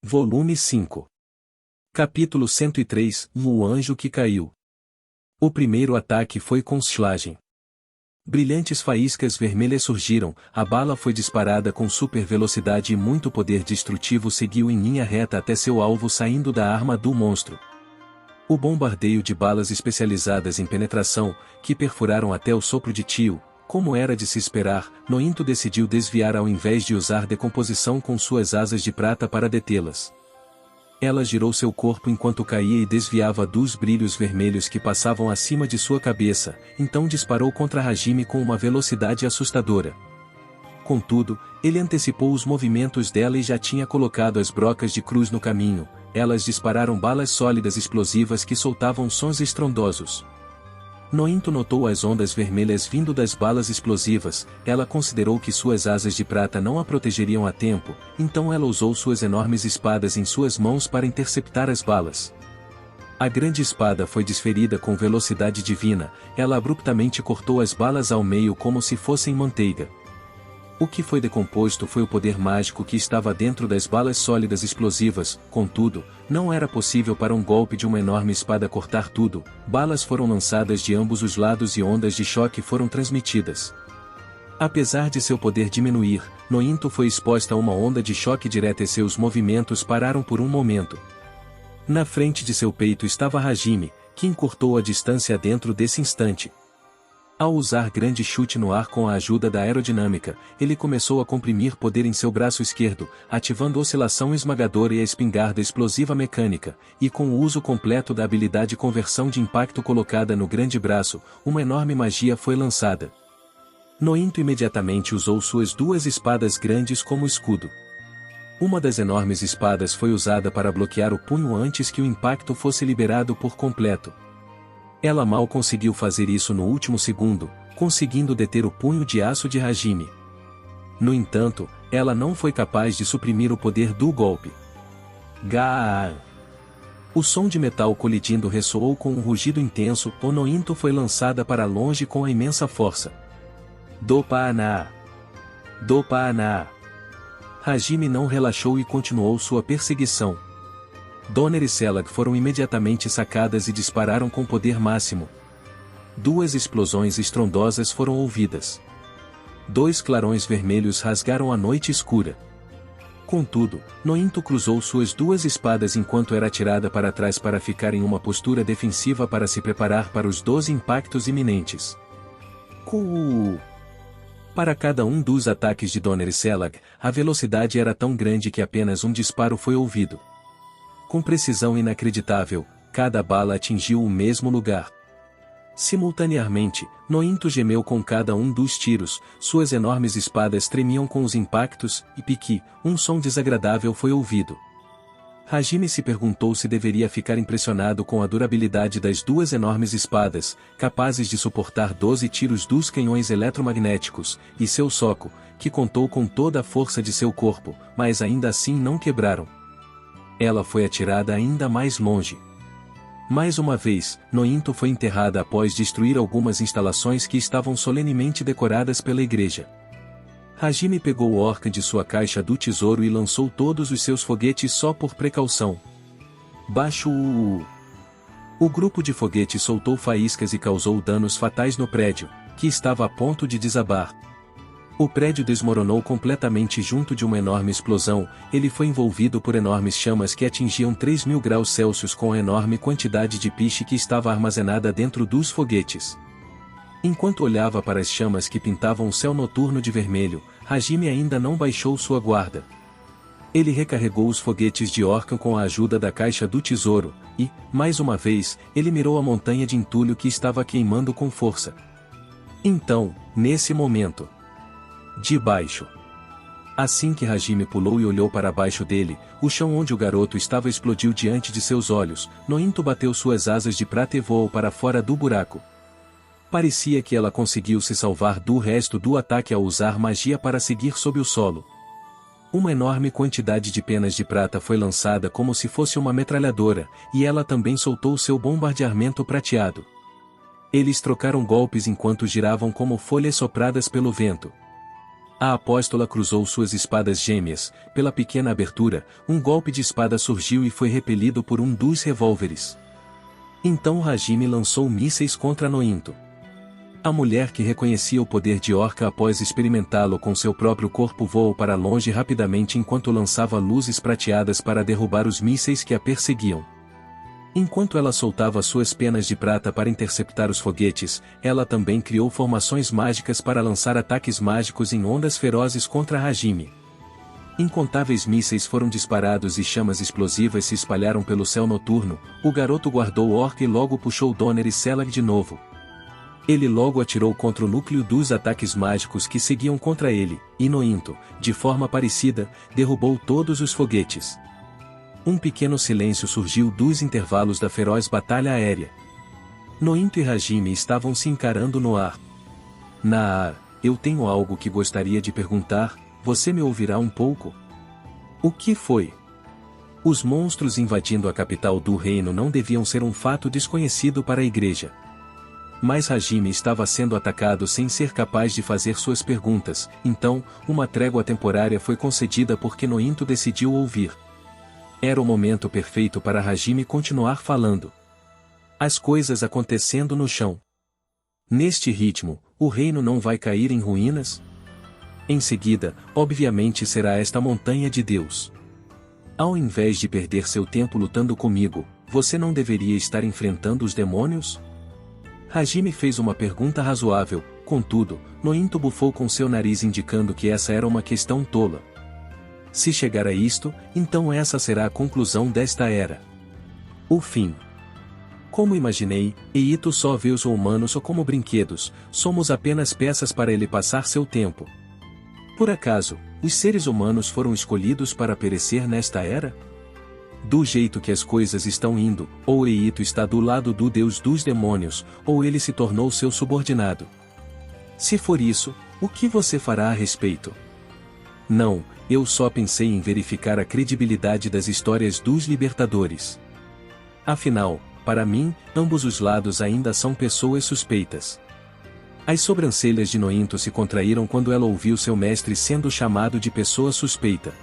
Volume 5. Capítulo 103, O Anjo que Caiu. O primeiro ataque foi com Schlagen. Brilhantes faíscas vermelhas surgiram, a bala foi disparada com super velocidade e muito poder destrutivo seguiu em linha reta até seu alvo saindo da arma do monstro. O bombardeio de balas especializadas em penetração, que perfuraram até o sopro de tio, como era de se esperar, Nointo decidiu desviar ao invés de usar decomposição com suas asas de prata para detê-las. Ela girou seu corpo enquanto caía e desviava dos brilhos vermelhos que passavam acima de sua cabeça, então disparou contra Hajime com uma velocidade assustadora. Contudo, ele antecipou os movimentos dela e já tinha colocado as brocas de cruz no caminho. Elas dispararam balas sólidas explosivas que soltavam sons estrondosos. Nointo notou as ondas vermelhas vindo das balas explosivas, ela considerou que suas asas de prata não a protegeriam a tempo, então ela usou suas enormes espadas em suas mãos para interceptar as balas. A grande espada foi desferida com velocidade divina, ela abruptamente cortou as balas ao meio como se fossem manteiga. O que foi decomposto foi o poder mágico que estava dentro das balas sólidas explosivas, contudo, não era possível para um golpe de uma enorme espada cortar tudo, balas foram lançadas de ambos os lados e ondas de choque foram transmitidas. Apesar de seu poder diminuir, Nointo foi exposta a uma onda de choque direta e seus movimentos pararam por um momento. Na frente de seu peito estava Hajime, que encurtou a distância dentro desse instante. Ao usar grande chute no ar com a ajuda da aerodinâmica, ele começou a comprimir poder em seu braço esquerdo, ativando oscilação esmagadora e a espingarda explosiva mecânica, e com o uso completo da habilidade conversão de impacto colocada no grande braço, uma enorme magia foi lançada. Nointo imediatamente usou suas duas espadas grandes como escudo. Uma das enormes espadas foi usada para bloquear o punho antes que o impacto fosse liberado por completo. Ela mal conseguiu fazer isso no último segundo, conseguindo deter o punho de aço de Hajime. No entanto, ela não foi capaz de suprimir o poder do golpe. Gaaa! O som de metal colidindo ressoou com um rugido intenso, Nointo foi lançada para longe com a imensa força. Dopa-na! Dopa-na! Hajime não relaxou e continuou sua perseguição. Donner e Selag foram imediatamente sacadas e dispararam com poder máximo. Duas explosões estrondosas foram ouvidas. Dois clarões vermelhos rasgaram a noite escura. Contudo, Nointo cruzou suas duas espadas enquanto era atirada para trás para ficar em uma postura defensiva para se preparar para os 12 impactos iminentes. Para cada um dos ataques de Donner e Selag, a velocidade era tão grande que apenas um disparo foi ouvido. Com precisão inacreditável, cada bala atingiu o mesmo lugar. Simultaneamente, Nointo gemeu com cada um dos tiros, suas enormes espadas tremiam com os impactos, e piqui, um som desagradável foi ouvido. Hajime se perguntou se deveria ficar impressionado com a durabilidade das duas enormes espadas, capazes de suportar 12 tiros dos canhões eletromagnéticos, e seu soco, que contou com toda a força de seu corpo, mas ainda assim não quebraram. Ela foi atirada ainda mais longe. Mais uma vez, Nointo foi enterrada após destruir algumas instalações que estavam solenemente decoradas pela igreja. Hajime pegou o orca de sua caixa do tesouro e lançou todos os seus foguetes só por precaução. Baixo O grupo de foguetes soltou faíscas e causou danos fatais no prédio, que estava a ponto de desabar. O prédio desmoronou completamente junto de uma enorme explosão, ele foi envolvido por enormes chamas que atingiam 3.000 graus Celsius com a enorme quantidade de piche que estava armazenada dentro dos foguetes. Enquanto olhava para as chamas que pintavam o céu noturno de vermelho, Hajime ainda não baixou sua guarda. Ele recarregou os foguetes de Orkan com a ajuda da caixa do tesouro, e, mais uma vez, ele mirou a montanha de entulho que estava queimando com força. Então, nesse momento, de baixo. Assim que Hajime pulou e olhou para baixo dele, o chão onde o garoto estava explodiu diante de seus olhos, Nointo bateu suas asas de prata e voou para fora do buraco. Parecia que ela conseguiu se salvar do resto do ataque ao usar magia para seguir sob o solo. Uma enorme quantidade de penas de prata foi lançada como se fosse uma metralhadora, e ela também soltou seu bombardeamento prateado. Eles trocaram golpes enquanto giravam como folhas sopradas pelo vento. A apóstola cruzou suas espadas gêmeas, pela pequena abertura, um golpe de espada surgiu e foi repelido por um dos revólveres. Então Hajime lançou mísseis contra Nointo. A mulher que reconhecia o poder de Orca após experimentá-lo com seu próprio corpo voou para longe rapidamente enquanto lançava luzes prateadas para derrubar os mísseis que a perseguiam. Enquanto ela soltava suas penas de prata para interceptar os foguetes, ela também criou formações mágicas para lançar ataques mágicos em ondas ferozes contra Hajime. Incontáveis mísseis foram disparados e chamas explosivas se espalharam pelo céu noturno. O garoto guardou Orca e logo puxou Donner e Selag de novo. Ele logo atirou contra o núcleo dos ataques mágicos que seguiam contra ele, e Nointo, de forma parecida, derrubou todos os foguetes. Um pequeno silêncio surgiu dos intervalos da feroz batalha aérea. Nointo e Hajime estavam se encarando no ar. Naar, eu tenho algo que gostaria de perguntar, você me ouvirá um pouco? O que foi? Os monstros invadindo a capital do reino não deviam ser um fato desconhecido para a igreja. Mas Hajime estava sendo atacado sem ser capaz de fazer suas perguntas, então, uma trégua temporária foi concedida porque Nointo decidiu ouvir. Era o momento perfeito para Hajime continuar falando. As coisas acontecendo no chão. Neste ritmo, o reino não vai cair em ruínas? Em seguida, obviamente será esta montanha de Deus. Ao invés de perder seu tempo lutando comigo, você não deveria estar enfrentando os demônios? Hajime fez uma pergunta razoável, contudo, Nointo bufou com seu nariz indicando que essa era uma questão tola. Se chegar a isto, então essa será a conclusão desta era. O fim. Como imaginei, Eito só vê os humanos só como brinquedos, somos apenas peças para ele passar seu tempo. Por acaso, os seres humanos foram escolhidos para perecer nesta era? Do jeito que as coisas estão indo, ou Eito está do lado do deus dos demônios, ou ele se tornou seu subordinado. Se for isso, o que você fará a respeito? Não, eu só pensei em verificar a credibilidade das histórias dos libertadores. Afinal, para mim, ambos os lados ainda são pessoas suspeitas. As sobrancelhas de Nointo se contraíram quando ela ouviu seu mestre sendo chamado de pessoa suspeita.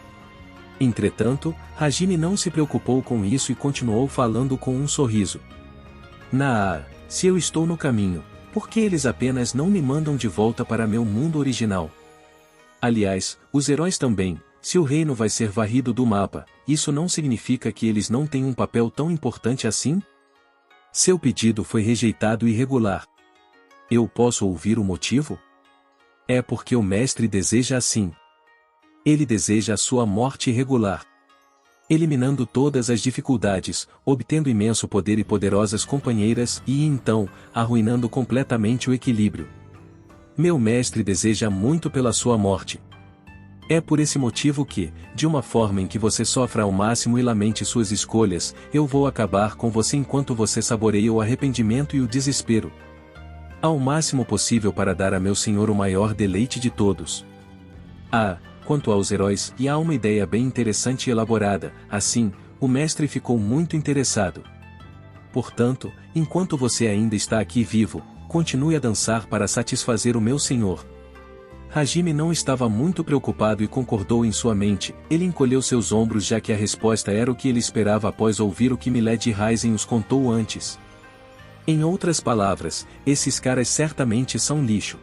Entretanto, Hajime não se preocupou com isso e continuou falando com um sorriso. Naar, se eu estou no caminho, por que eles apenas não me mandam de volta para meu mundo original? Aliás, os heróis também, se o reino vai ser varrido do mapa, isso não significa que eles não têm um papel tão importante assim? Seu pedido foi rejeitado irregular. Eu posso ouvir o motivo? É porque o mestre deseja assim. Ele deseja a sua morte irregular. Eliminando todas as dificuldades, obtendo imenso poder e poderosas companheiras e então, arruinando completamente o equilíbrio. Meu mestre deseja muito pela sua morte. É por esse motivo que, de uma forma em que você sofra ao máximo e lamente suas escolhas, eu vou acabar com você enquanto você saboreia o arrependimento e o desespero. Ao máximo possível para dar a meu senhor o maior deleite de todos. Quanto aos heróis, e há uma ideia bem interessante e elaborada, assim, o mestre ficou muito interessado. Portanto, enquanto você ainda está aqui vivo, continue a dançar para satisfazer o meu senhor. Hajime não estava muito preocupado e concordou em sua mente, ele encolheu seus ombros já que a resposta era o que ele esperava após ouvir o que Milady Raizen os contou antes. Em outras palavras, esses caras certamente são lixo.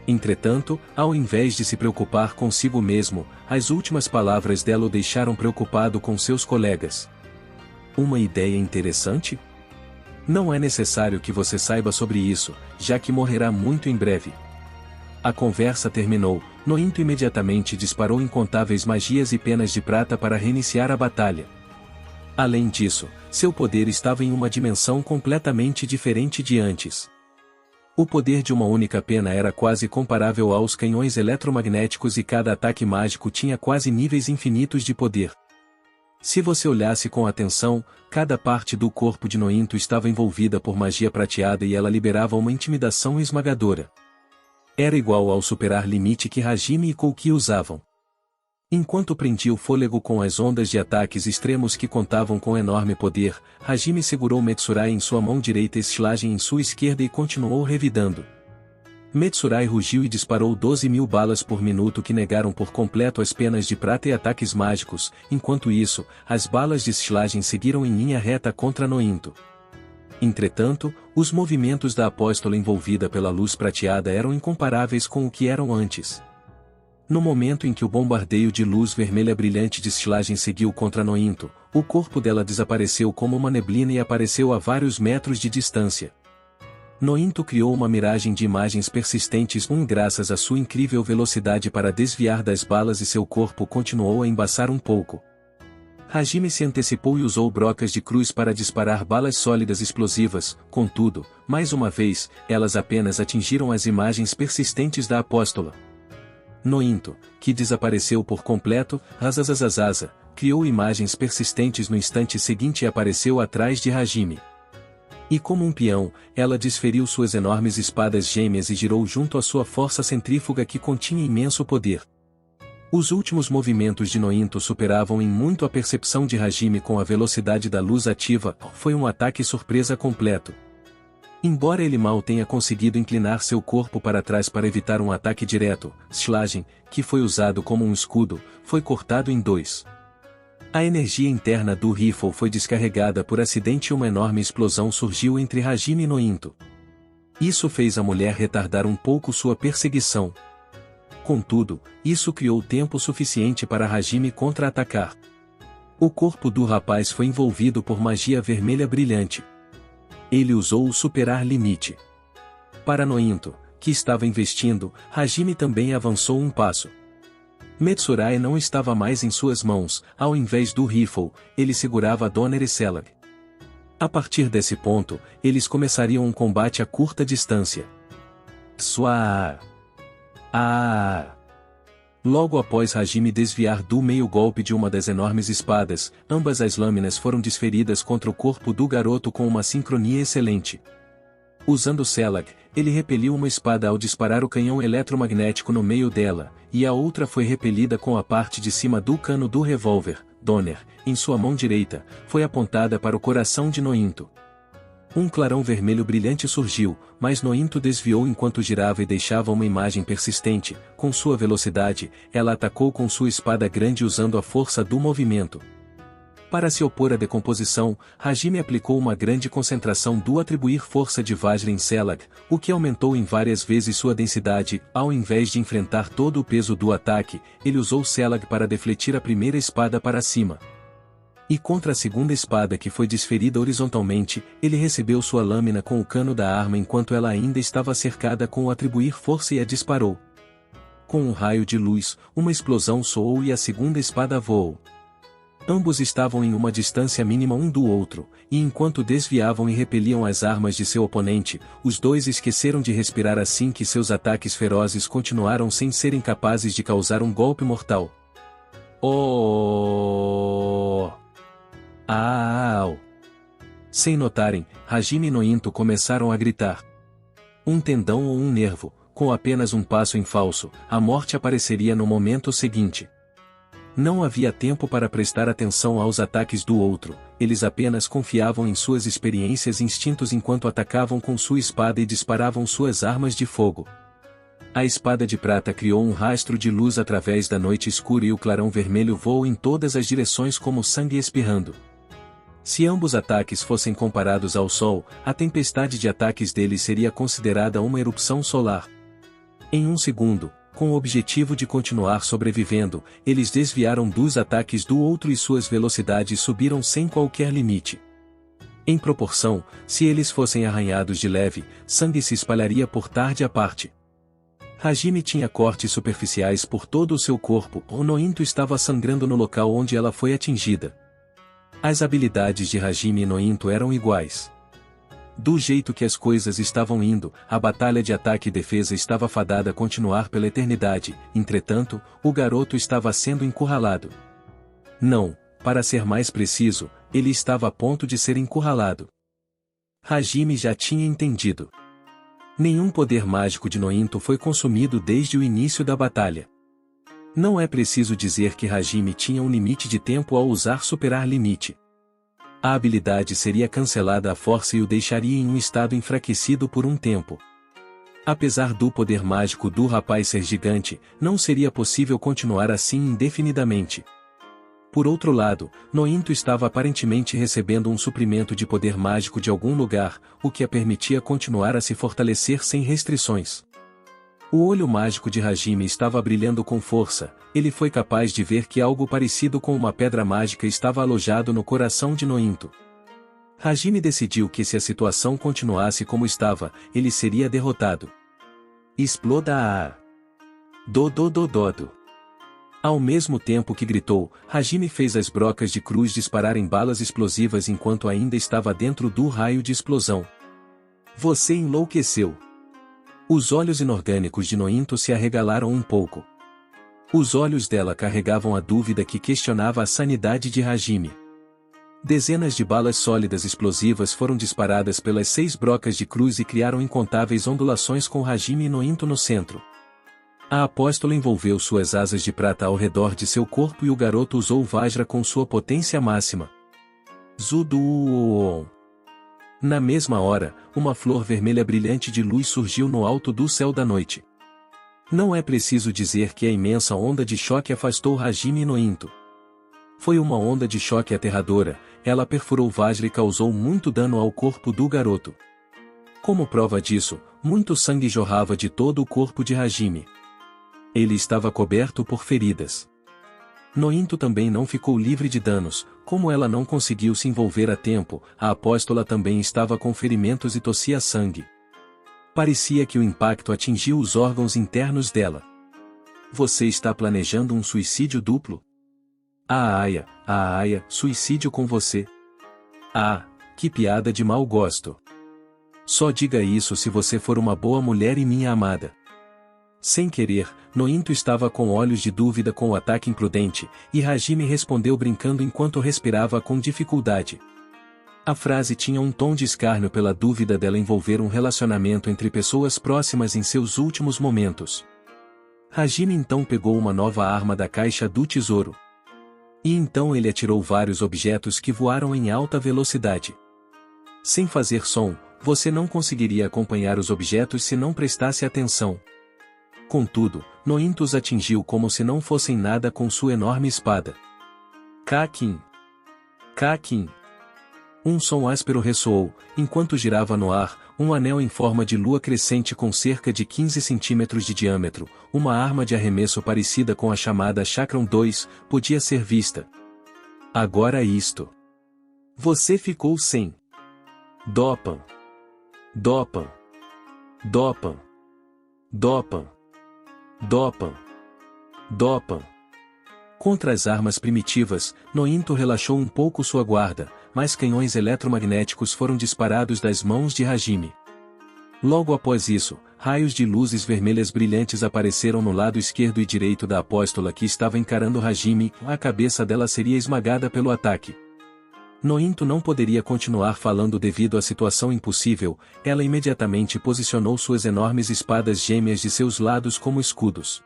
Entretanto, ao invés de se preocupar consigo mesmo, as últimas palavras dela o deixaram preocupado com seus colegas. Uma ideia interessante? Não é necessário que você saiba sobre isso, já que morrerá muito em breve. A conversa terminou, Nointo imediatamente disparou incontáveis magias e penas de prata para reiniciar a batalha. Além disso, seu poder estava em uma dimensão completamente diferente de antes. O poder de uma única pena era quase comparável aos canhões eletromagnéticos e cada ataque mágico tinha quase níveis infinitos de poder. Se você olhasse com atenção, cada parte do corpo de Nointo estava envolvida por magia prateada e ela liberava uma intimidação esmagadora. Era igual ao superar limite que Hajime e Kouki usavam. Enquanto prendia o fôlego com as ondas de ataques extremos que contavam com enorme poder, Hajime segurou Metsurai em sua mão direita e Slagen em sua esquerda e continuou revidando. Metsurai rugiu e disparou 12.000 balas por minuto que negaram por completo as penas de prata e ataques mágicos. Enquanto isso, as balas de Schlagen seguiram em linha reta contra Nointo. Entretanto, os movimentos da apóstola envolvida pela luz prateada eram incomparáveis com o que eram antes. No momento em que o bombardeio de luz vermelha brilhante de Schlagen seguiu contra Nointo, o corpo dela desapareceu como uma neblina e apareceu a vários metros de distância. Nointo criou uma miragem de imagens persistentes graças à sua incrível velocidade para desviar das balas e seu corpo continuou a embaçar um pouco. Hajime se antecipou e usou brocas de cruz para disparar balas sólidas explosivas, contudo, mais uma vez, elas apenas atingiram as imagens persistentes da apóstola. Nointo, que desapareceu por completo, Razazazazaza, criou imagens persistentes no instante seguinte e apareceu atrás de Hajime. E como um peão, ela desferiu suas enormes espadas gêmeas e girou junto à sua força centrífuga que continha imenso poder. Os últimos movimentos de Nointo superavam em muito a percepção de Hajime com a velocidade da luz ativa. Foi um ataque surpresa completo. Embora ele mal tenha conseguido inclinar seu corpo para trás para evitar um ataque direto, Schlagen, que foi usado como um escudo, foi cortado em dois. A energia interna do rifle foi descarregada por acidente e uma enorme explosão surgiu entre Hajime e Nointo. Isso fez a mulher retardar um pouco sua perseguição. Contudo, isso criou tempo suficiente para Hajime contra-atacar. O corpo do rapaz foi envolvido por magia vermelha brilhante. Ele usou o superar limite. Para Nointo, que estava investindo, Hajime também avançou um passo. Metsurai não estava mais em suas mãos, ao invés do rifle, ele segurava a Donner e Selag. A partir desse ponto, eles começariam um combate a curta distância. Logo após Hajime desviar do meio golpe de uma das enormes espadas, ambas as lâminas foram desferidas contra o corpo do garoto com uma sincronia excelente. Usando Selag, ele repeliu uma espada ao disparar o canhão eletromagnético no meio dela, e a outra foi repelida com a parte de cima do cano do revólver. Donner, em sua mão direita, foi apontada para o coração de Nointo. Um clarão vermelho brilhante surgiu, mas Nointo desviou enquanto girava e deixava uma imagem persistente. Com sua velocidade, ela atacou com sua espada grande usando a força do movimento. Para se opor à decomposição, Hajime aplicou uma grande concentração do atribuir força de Vajra em Selag, o que aumentou em várias vezes sua densidade. Ao invés de enfrentar todo o peso do ataque, ele usou Selag para defletir a primeira espada para cima. E contra a segunda espada que foi desferida horizontalmente, ele recebeu sua lâmina com o cano da arma enquanto ela ainda estava cercada com o atribuir força e a disparou. Com um raio de luz, uma explosão soou e a segunda espada voou. Ambos estavam em uma distância mínima um do outro, e enquanto desviavam e repeliam as armas de seu oponente, os dois esqueceram de respirar assim que seus ataques ferozes continuaram sem serem capazes de causar um golpe mortal. Sem notarem, Hajime e Nointo começaram a gritar. Um tendão ou um nervo, com apenas um passo em falso, a morte apareceria no momento seguinte. Não havia tempo para prestar atenção aos ataques do outro, eles apenas confiavam em suas experiências e instintos enquanto atacavam com sua espada e disparavam suas armas de fogo. A espada de prata criou um rastro de luz através da noite escura e o clarão vermelho voou em todas as direções como sangue espirrando. Se ambos ataques fossem comparados ao Sol, a tempestade de ataques deles seria considerada uma erupção solar. Em um segundo, com o objetivo de continuar sobrevivendo, eles desviaram dos ataques do outro e suas velocidades subiram sem qualquer limite. Em proporção, se eles fossem arranhados de leve, sangue se espalharia por tarde a parte. Hajime tinha cortes superficiais por todo o seu corpo, o Nointo estava sangrando no local onde ela foi atingida. As habilidades de Hajime e Nointo eram iguais. Do jeito que as coisas estavam indo, a batalha de ataque e defesa estava fadada a continuar pela eternidade, entretanto, o garoto estava sendo encurralado. Não, para ser mais preciso, ele estava a ponto de ser encurralado. Hajime já tinha entendido. Nenhum poder mágico de Nointo foi consumido desde o início da batalha. Não é preciso dizer que Hajime tinha um limite de tempo ao usar superar limite. A habilidade seria cancelada à força e o deixaria em um estado enfraquecido por um tempo. Apesar do poder mágico do rapaz ser gigante, não seria possível continuar assim indefinidamente. Por outro lado, Nointo estava aparentemente recebendo um suprimento de poder mágico de algum lugar, o que a permitia continuar a se fortalecer sem restrições. O olho mágico de Hajime estava brilhando com força, ele foi capaz de ver que algo parecido com uma pedra mágica estava alojado no coração de Nointo. Hajime decidiu que se a situação continuasse como estava, ele seria derrotado. Exploda a... Dododododo. Ao mesmo tempo que gritou, Hajime fez as brocas de cruz dispararem balas explosivas enquanto ainda estava dentro do raio de explosão. Você enlouqueceu. Os olhos inorgânicos de Nointo se arregalaram um pouco. Os olhos dela carregavam a dúvida que questionava a sanidade de Hajime. Dezenas de balas sólidas explosivas foram disparadas pelas 6 brocas de cruz e criaram incontáveis ondulações com Hajime e Nointo no centro. A apóstola envolveu suas asas de prata ao redor de seu corpo e o garoto usou Vajra com sua potência máxima. Zuduon. Na mesma hora, uma flor vermelha brilhante de luz surgiu no alto do céu da noite. Não é preciso dizer que a imensa onda de choque afastou Hajime e Nointo. Foi uma onda de choque aterradora, ela perfurou Vajra e causou muito dano ao corpo do garoto. Como prova disso, muito sangue jorrava de todo o corpo de Hajime. Ele estava coberto por feridas. Nointo também não ficou livre de danos, como ela não conseguiu se envolver a tempo, a apóstola também estava com ferimentos e tossia sangue. Parecia que o impacto atingiu os órgãos internos dela. Você está planejando um suicídio duplo? Aya, suicídio com você. Ah, que piada de mau gosto. Só diga isso se você for uma boa mulher e minha amada. Sem querer, Nointo estava com olhos de dúvida com o ataque imprudente, e Hajime respondeu brincando enquanto respirava com dificuldade. A frase tinha um tom de escárnio pela dúvida dela envolver um relacionamento entre pessoas próximas em seus últimos momentos. Hajime então pegou uma nova arma da caixa do tesouro. E então ele atirou vários objetos que voaram em alta velocidade. Sem fazer som, você não conseguiria acompanhar os objetos se não prestasse atenção. Contudo, Nointo os atingiu como se não fossem nada com sua enorme espada. Kakin! Kakin! Um som áspero ressoou, enquanto girava no ar, um anel em forma de lua crescente com cerca de 15 centímetros de diâmetro, uma arma de arremesso parecida com a chamada Chakram 2, podia ser vista. Agora isto. Você ficou sem. Dopan. Dopan. Dopan. Dopan. Dopan. Dopan. Contra as armas primitivas, Nointo relaxou um pouco sua guarda, mas canhões eletromagnéticos foram disparados das mãos de Hajime. Logo após isso, raios de luzes vermelhas brilhantes apareceram no lado esquerdo e direito da apóstola que estava encarando Hajime, a cabeça dela seria esmagada pelo ataque. Nointo não poderia continuar falando devido à situação impossível, ela imediatamente posicionou suas enormes espadas gêmeas de seus lados como escudos.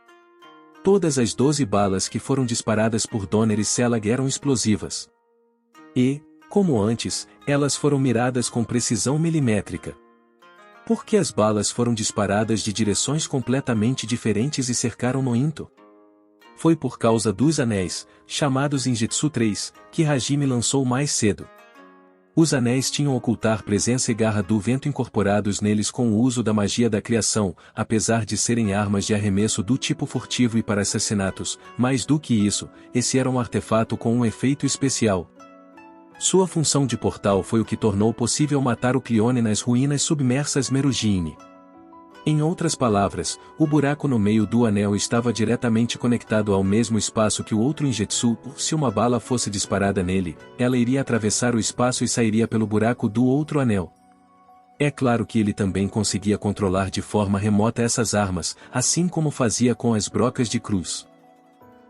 Todas as 12 balas que foram disparadas por Donner e Selag eram explosivas. E, como antes, elas foram miradas com precisão milimétrica. Por que as balas foram disparadas de direções completamente diferentes e cercaram Nointo? Foi por causa dos anéis, chamados Injitsu 3, que Hajime lançou mais cedo. Os anéis tinham ocultar presença e garra do vento incorporados neles com o uso da magia da criação, apesar de serem armas de arremesso do tipo furtivo e para assassinatos, mais do que isso, esse era um artefato com um efeito especial. Sua função de portal foi o que tornou possível matar o Cleone nas ruínas submersas Merugine. Em outras palavras, o buraco no meio do anel estava diretamente conectado ao mesmo espaço que o outro Injitsu. Se uma bala fosse disparada nele, ela iria atravessar o espaço e sairia pelo buraco do outro anel. É claro que ele também conseguia controlar de forma remota essas armas, assim como fazia com as brocas de cruz.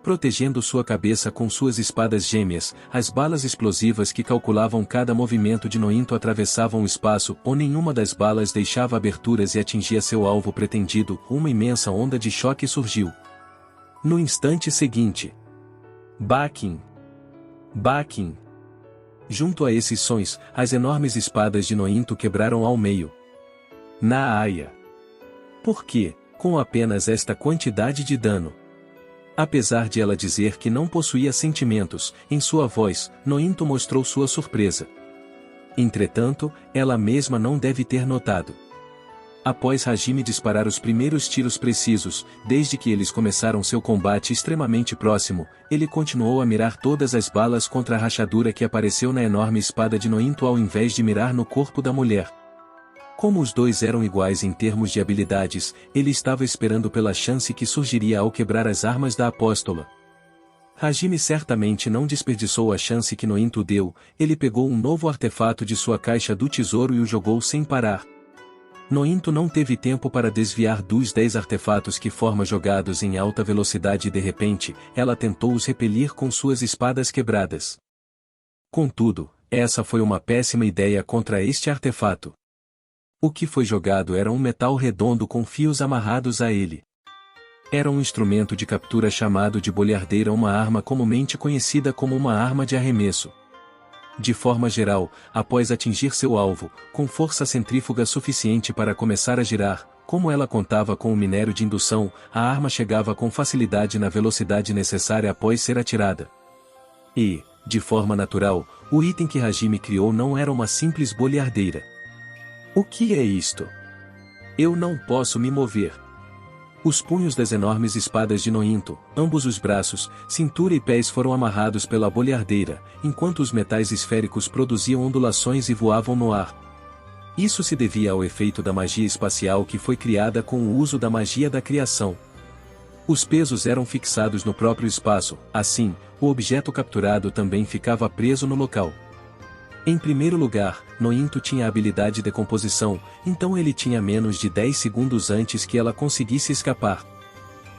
Protegendo sua cabeça com suas espadas gêmeas, as balas explosivas que calculavam cada movimento de Nointo atravessavam o espaço, ou nenhuma das balas deixava aberturas e atingia seu alvo pretendido, uma imensa onda de choque surgiu. No instante seguinte. Bakin! Bakin! Junto a esses sons, as enormes espadas de Nointo quebraram ao meio. Na Aya! Por quê, com apenas esta quantidade de dano? Apesar de ela dizer que não possuía sentimentos, em sua voz, Nointo mostrou sua surpresa. Entretanto, ela mesma não deve ter notado. Após Hajime disparar os primeiros tiros precisos, desde que eles começaram seu combate extremamente próximo, ele continuou a mirar todas as balas contra a rachadura que apareceu na enorme espada de Nointo ao invés de mirar no corpo da mulher. Como os dois eram iguais em termos de habilidades, ele estava esperando pela chance que surgiria ao quebrar as armas da apóstola. Hajime certamente não desperdiçou a chance que Nointo deu, ele pegou um novo artefato de sua caixa do tesouro e o jogou sem parar. Nointo não teve tempo para desviar dos 10 artefatos que forma jogados em alta velocidade e de repente, ela tentou os repelir com suas espadas quebradas. Contudo, essa foi uma péssima ideia contra este artefato. O que foi jogado era um metal redondo com fios amarrados a ele. Era um instrumento de captura chamado de bolhardeira, uma arma comumente conhecida como uma arma de arremesso. De forma geral, após atingir seu alvo, com força centrífuga suficiente para começar a girar, como ela contava com o minério de indução, a arma chegava com facilidade na velocidade necessária após ser atirada. E, de forma natural, o item que Hajime criou não era uma simples bolhardeira. O que é isto? Eu não posso me mover. Os punhos das enormes espadas de Nointo, ambos os braços, cintura e pés foram amarrados pela bolhardeira, enquanto os metais esféricos produziam ondulações e voavam no ar. Isso se devia ao efeito da magia espacial que foi criada com o uso da magia da criação. Os pesos eram fixados no próprio espaço, assim, o objeto capturado também ficava preso no local. Em primeiro lugar, Nointo tinha a habilidade de decomposição, então ele tinha menos de 10 segundos antes que ela conseguisse escapar.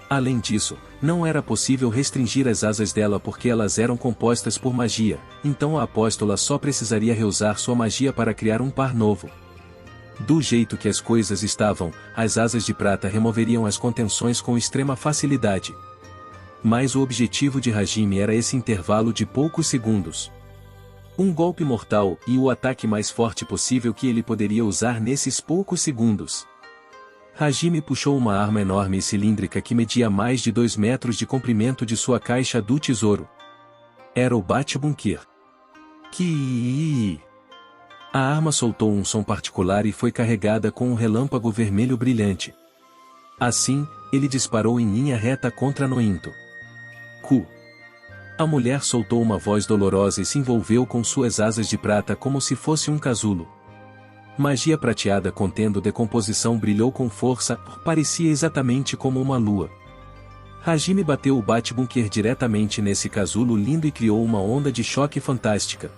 Além disso, não era possível restringir as asas dela porque elas eram compostas por magia, então a apóstola só precisaria reusar sua magia para criar um par novo. Do jeito que as coisas estavam, as asas de prata removeriam as contenções com extrema facilidade. Mas o objetivo de Hajime era esse intervalo de poucos segundos. Um golpe mortal e o ataque mais forte possível que ele poderia usar nesses poucos segundos. Hajime puxou uma arma enorme e cilíndrica que media mais de 2 metros de comprimento de sua caixa do tesouro. Era o Bat-Bunker. A arma soltou um som particular e foi carregada com um relâmpago vermelho brilhante. Assim, ele disparou em linha reta contra Nointo. A mulher soltou uma voz dolorosa e se envolveu com suas asas de prata como se fosse um casulo. Magia prateada contendo decomposição brilhou com força, parecia exatamente como uma lua. Hajime bateu o Bat-Bunker diretamente nesse casulo lindo e criou uma onda de choque fantástica.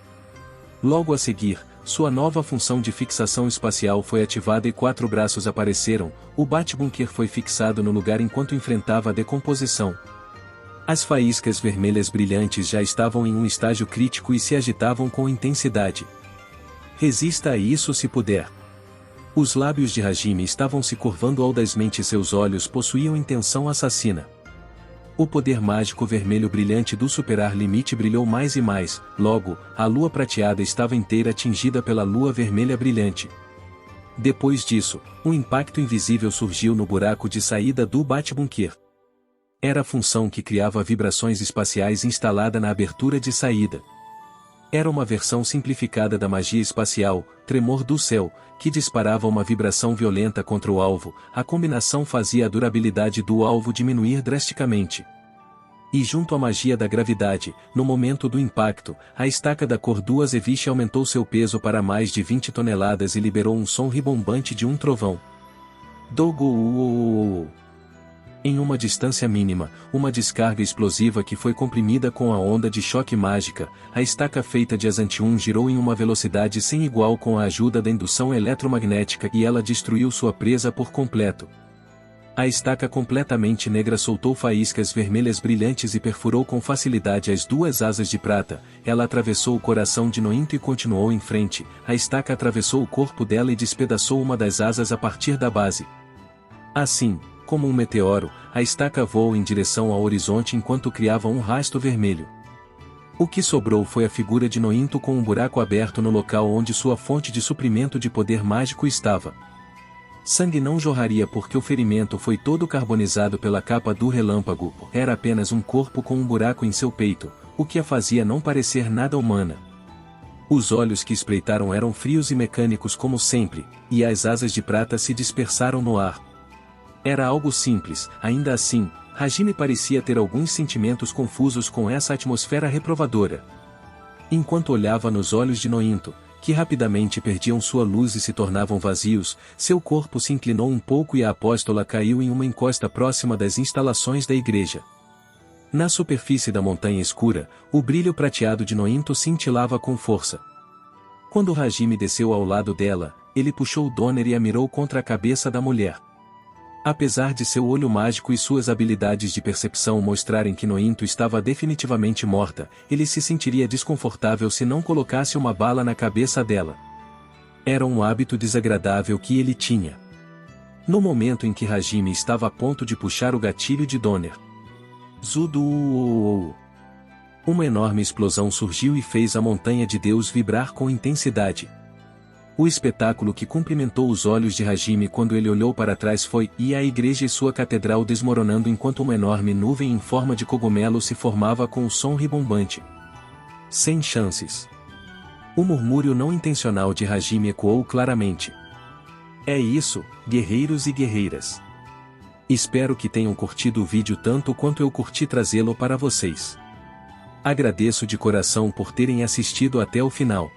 Logo a seguir, sua nova função de fixação espacial foi ativada e 4 braços apareceram, o Bat-Bunker foi fixado no lugar enquanto enfrentava a decomposição. As faíscas vermelhas brilhantes já estavam em um estágio crítico e se agitavam com intensidade. Resista a isso se puder. Os lábios de Hajime estavam se curvando audazmente e seus olhos possuíam intenção assassina. O poder mágico vermelho brilhante do superar limite brilhou mais e mais, logo, a lua prateada estava inteira atingida pela lua vermelha brilhante. Depois disso, um impacto invisível surgiu no buraco de saída do Bat-Bunker. Era a função que criava vibrações espaciais instalada na abertura de saída. Era uma versão simplificada da magia espacial, Tremor do Céu, que disparava uma vibração violenta contra o alvo. A combinação fazia a durabilidade do alvo diminuir drasticamente. E junto à magia da gravidade, no momento do impacto, a estaca da cor do Azeviche aumentou seu peso para mais de 20 toneladas e liberou um som ribombante de um trovão. Dogo. Em uma distância mínima, uma descarga explosiva que foi comprimida com a onda de choque mágica, a estaca feita de azantium girou em uma velocidade sem igual com a ajuda da indução eletromagnética e ela destruiu sua presa por completo. A estaca completamente negra soltou faíscas vermelhas brilhantes e perfurou com facilidade as 2 asas de prata. Ela atravessou o coração de Nointo e continuou em frente. A estaca atravessou o corpo dela e despedaçou uma das asas a partir da base. Assim, como um meteoro, a estaca voou em direção ao horizonte enquanto criava um rasto vermelho. O que sobrou foi a figura de Nointo com um buraco aberto no local onde sua fonte de suprimento de poder mágico estava. Sangue não jorraria porque o ferimento foi todo carbonizado pela capa do relâmpago. Era apenas um corpo com um buraco em seu peito, o que a fazia não parecer nada humana. Os olhos que espreitaram eram frios e mecânicos como sempre, e as asas de prata se dispersaram no ar. Era algo simples, ainda assim, Hajime parecia ter alguns sentimentos confusos com essa atmosfera reprovadora. Enquanto olhava nos olhos de Nointo, que rapidamente perdiam sua luz e se tornavam vazios, seu corpo se inclinou um pouco e a apóstola caiu em uma encosta próxima das instalações da igreja. Na superfície da montanha escura, o brilho prateado de Nointo cintilava com força. Quando Hajime desceu ao lado dela, ele puxou Donner e a mirou contra a cabeça da mulher. Apesar de seu olho mágico e suas habilidades de percepção mostrarem que Nointo estava definitivamente morta, ele se sentiria desconfortável se não colocasse uma bala na cabeça dela. Era um hábito desagradável que ele tinha. No momento em que Hajime estava a ponto de puxar o gatilho de Donner, Zudu! Uma enorme explosão surgiu e fez a montanha de Deus vibrar com intensidade. O espetáculo que cumprimentou os olhos de Hajime quando ele olhou para trás foi e a igreja e sua catedral desmoronando enquanto uma enorme nuvem em forma de cogumelo se formava com um som ribombante. Sem chances. O murmúrio não intencional de Hajime ecoou claramente. É isso, guerreiros e guerreiras. Espero que tenham curtido o vídeo tanto quanto eu curti trazê-lo para vocês. Agradeço de coração por terem assistido até o final.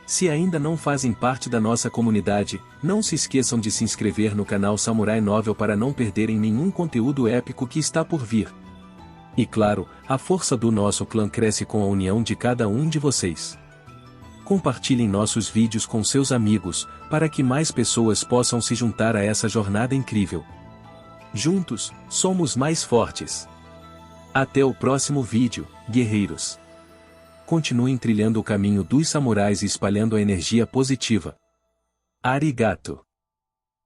Se ainda não fazem parte da nossa comunidade, não se esqueçam de se inscrever no canal Samurai Novel para não perderem nenhum conteúdo épico que está por vir. E claro, a força do nosso clã cresce com a união de cada um de vocês. Compartilhem nossos vídeos com seus amigos, para que mais pessoas possam se juntar a essa jornada incrível. Juntos, somos mais fortes. Até o próximo vídeo, guerreiros. Continuem trilhando o caminho dos samurais e espalhando a energia positiva. Arigato.